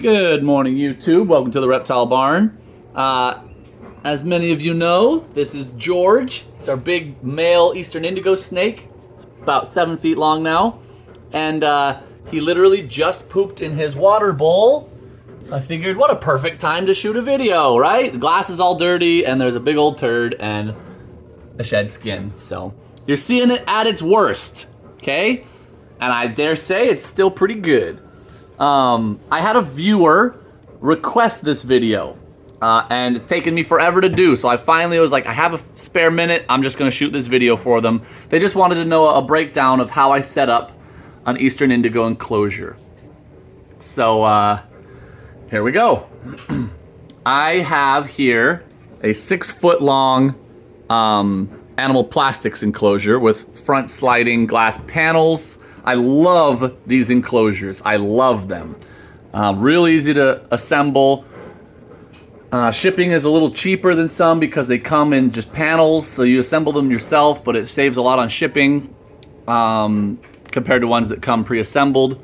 Good morning, YouTube. Welcome to the Reptile Barn. As many of you know, this is George. It's our big male Eastern Indigo snake. It's about 7 feet long now. And he literally just pooped in his water bowl. So I figured, what a perfect time to shoot a video, right? The glass is all dirty, and there's a big old turd and a shed skin. So you're seeing it at its worst, okay? And I dare say it's still pretty good. I had a viewer request this video, and it's taken me forever to do, so I finally was like, I have a spare minute, I'm just gonna shoot this video for them. They just wanted to know a breakdown of how I set up an Eastern Indigo enclosure. So, here we go. I have here a 6 foot long animal plastics enclosure with front sliding glass panels. I love these enclosures. I love them. Real easy to assemble. Shipping is a little cheaper than some because they come in just panels, so you assemble them yourself, but it saves a lot on shipping compared to ones that come pre-assembled.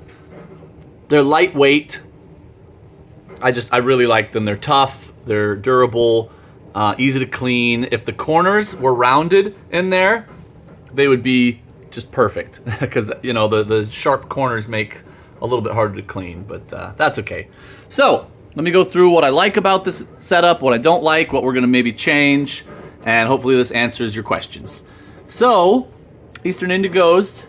They're lightweight. I really like them. They're tough, they're durable, easy to clean. If the corners were rounded in there, they would be just perfect because you know the sharp corners make a little bit harder to clean, but that's okay. So let me go through what I like about this setup, what I don't like, what we're gonna maybe change, and hopefully this answers your questions. So Eastern Indigos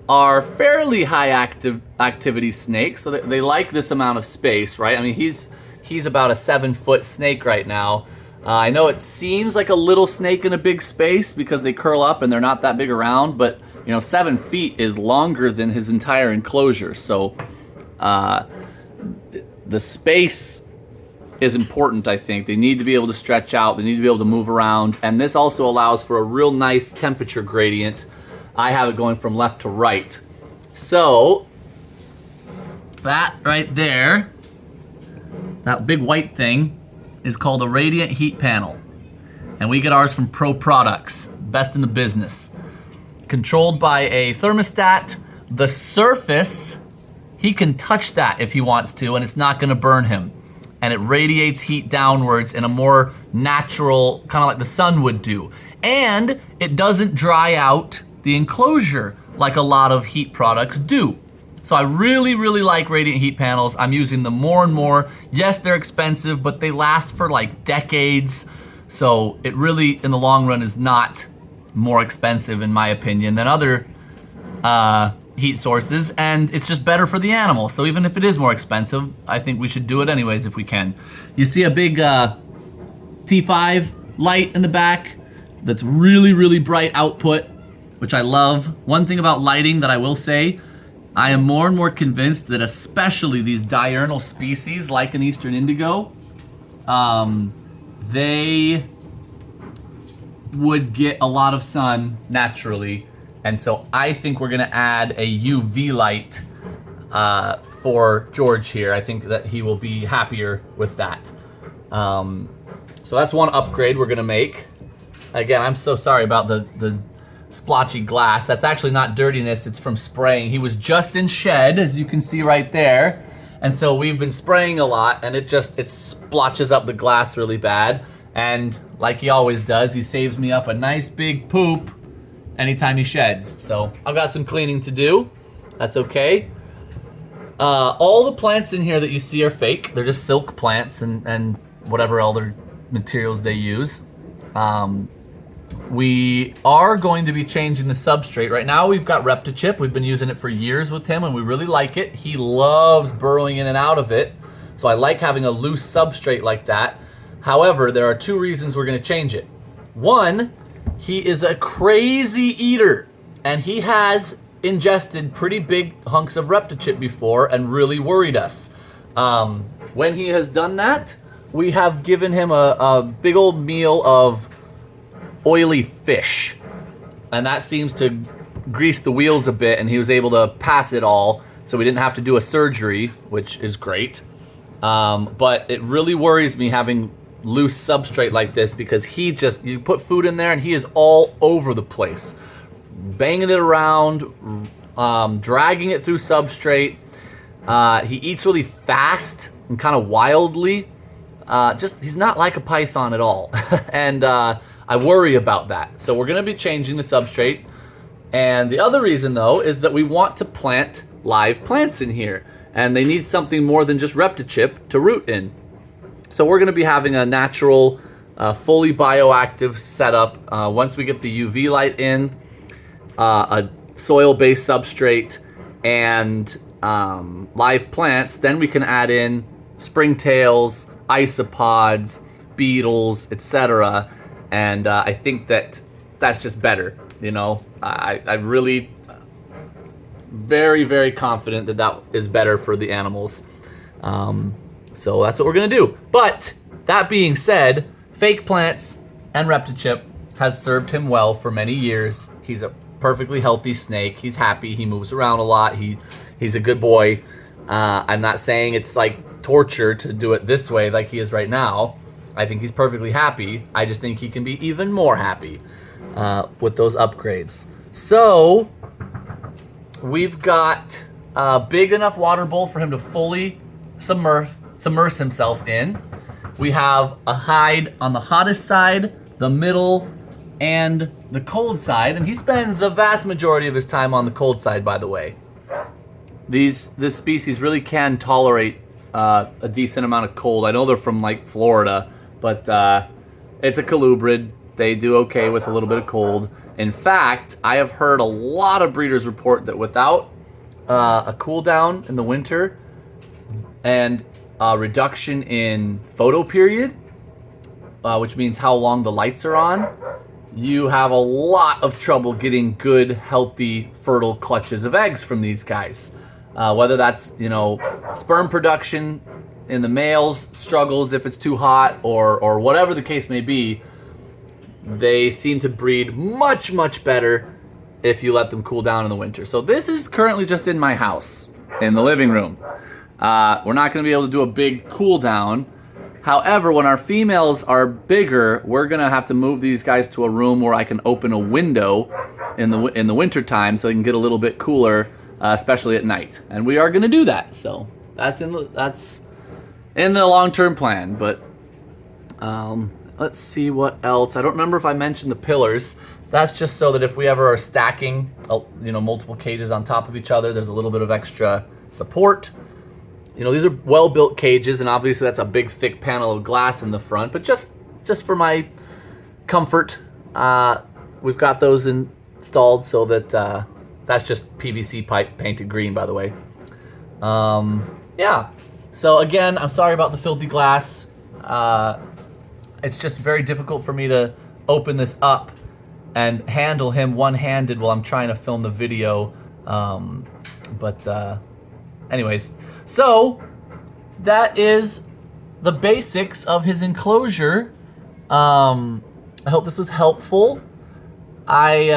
are fairly high activity snakes, so they like this amount of space, right? I mean, he's about a 7 foot snake right now. I know it seems like a little snake in a big space because they curl up and they're not that big around, but you know, 7 feet is longer than his entire enclosure. So the space is important, I think. They need to be able to stretch out, they need to be able to move around, and this also allows for a real nice temperature gradient. I have it going from left to right. So that right there, that big white thing, is called a radiant heat panel, and we get ours from Pro Products, best in the business. Controlled by a thermostat. The surface, he can touch that if he wants to, and it's not gonna burn him. And it radiates heat downwards in a more natural, kind of like the sun would do. And it doesn't dry out the enclosure like a lot of heat products do. So I really, really like radiant heat panels. I'm using them more and more. Yes, they're expensive, but they last for like decades. So it really, in the long run, is not more expensive, in my opinion, than other heat sources. And it's just better for the animal. So even if it is more expensive, I think we should do it anyways if we can. You see a big T5 light in the back that's really, really bright output, which I love. One thing about lighting that I will say, I am more and more convinced that especially these diurnal species like an Eastern Indigo, they would get a lot of sun naturally. And so I think we're gonna add a UV light for George here. I think that he will be happier with that. So that's one upgrade we're gonna make. Again, I'm so sorry about the splotchy glass. That's actually not dirtiness, it's from spraying. He was just in shed, as you can see right there. And so we've been spraying a lot, and it splotches up the glass really bad. And like he always does, he saves me up a nice big poop anytime he sheds. So I've got some cleaning to do. That's okay. All the plants in here that you see are fake. They're just silk plants and whatever other materials they use. We are going to be changing the substrate. Right now we've got Reptichip. We've been using it for years with him and we really like it. He loves burrowing in and out of it. So I like having a loose substrate like that. However, there are 2 reasons we're gonna change it. One, he is a crazy eater and he has ingested pretty big hunks of Reptichip before and really worried us. When he has done that, we have given him a big old meal of oily fish, and that seems to grease the wheels a bit, and he was able to pass it all, so we didn't have to do a surgery, which is great. But it really worries me having loose substrate like this because you put food in there and he is all over the place, banging it around, dragging it through substrate. He eats really fast and kind of wildly. He's not like a python at all. And I worry about that. So we're going to be changing the substrate. And the other reason, though, is that we want to plant live plants in here. And they need something more than just ReptiChip to root in. So we're going to be having a natural, fully bioactive setup. Once we get the UV light in, a soil-based substrate, and live plants, then we can add in springtails, isopods, beetles, etc. And I think that's just better. You know, I really very, very confident that is better for the animals. So that's what we're gonna do. But that being said, fake plants and ReptiChip has served him well for many years. He's a perfectly healthy snake. He's happy. He moves around a lot. He's a good boy. I'm not saying it's like torture to do it this way like he is right now. I think he's perfectly happy. I just think he can be even more happy with those upgrades. So we've got a big enough water bowl for him to fully submerge himself in. We have a hide on the hottest side, the middle, and the cold side, and he spends the vast majority of his time on the cold side, by the way. This species really can tolerate a decent amount of cold. I know they're from like Florida, but it's a colubrid. They do okay with a little bit of cold. In fact, I have heard a lot of breeders report that without a cool down in the winter and a reduction in photo period, which means how long the lights are on, you have a lot of trouble getting good, healthy, fertile clutches of eggs from these guys. Whether that's, sperm production in the males struggles if it's too hot, or whatever the case may be, they seem to breed much, much better if you let them cool down in the winter. So this is currently just in my house, in the living room. We're not going to be able to do a big cool down. However, when our females are bigger, we're going to have to move these guys to a room where I can open a window in the winter time so they can get a little bit cooler, especially at night. And we are going to do that. So that's in the long-term plan. But let's see what else. I don't remember if I mentioned the pillars. That's just so that if we ever are stacking, multiple cages on top of each other, there's a little bit of extra support. These are well-built cages, and obviously that's a big, thick panel of glass in the front. But just for my comfort, we've got those installed so that that's just PVC pipe painted green, by the way. Yeah. So again, I'm sorry about the filthy glass. It's just very difficult for me to open this up and handle him one-handed while I'm trying to film the video. Anyways, so that is the basics of his enclosure. I hope this was helpful. I've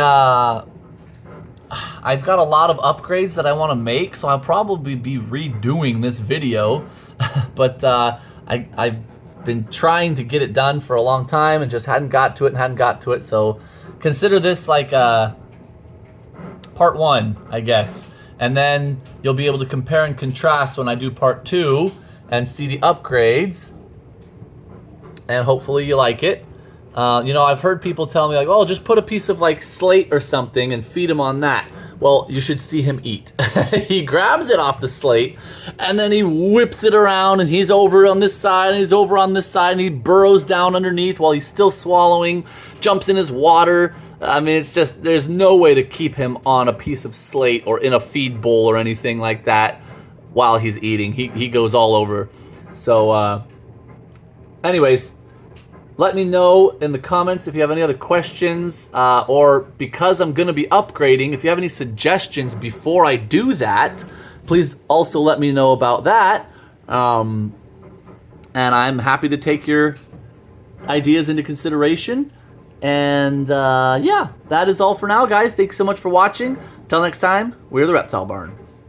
got a lot of upgrades that I want to make, so I'll probably be redoing this video. But I've been trying to get it done for a long time and just hadn't got to it. So consider this like part one, I guess. And then you'll be able to compare and contrast when I do part two and see the upgrades. And hopefully you like it. I've heard people tell me like, oh, just put a piece of like slate or something and feed him on that. Well, you should see him eat. He grabs it off the slate and then he whips it around, and he's over on this side and he's over on this side, and he burrows down underneath while he's still swallowing, jumps in his water. I mean, it's just, there's no way to keep him on a piece of slate or in a feed bowl or anything like that while he's eating. He goes all over. So, anyways, let me know in the comments if you have any other questions, or because I'm going to be upgrading, if you have any suggestions before I do that, please also let me know about that. And I'm happy to take your ideas into consideration. And yeah, that is all for now, guys. Thank you so much for watching. Until next time, we're the Reptile Barn.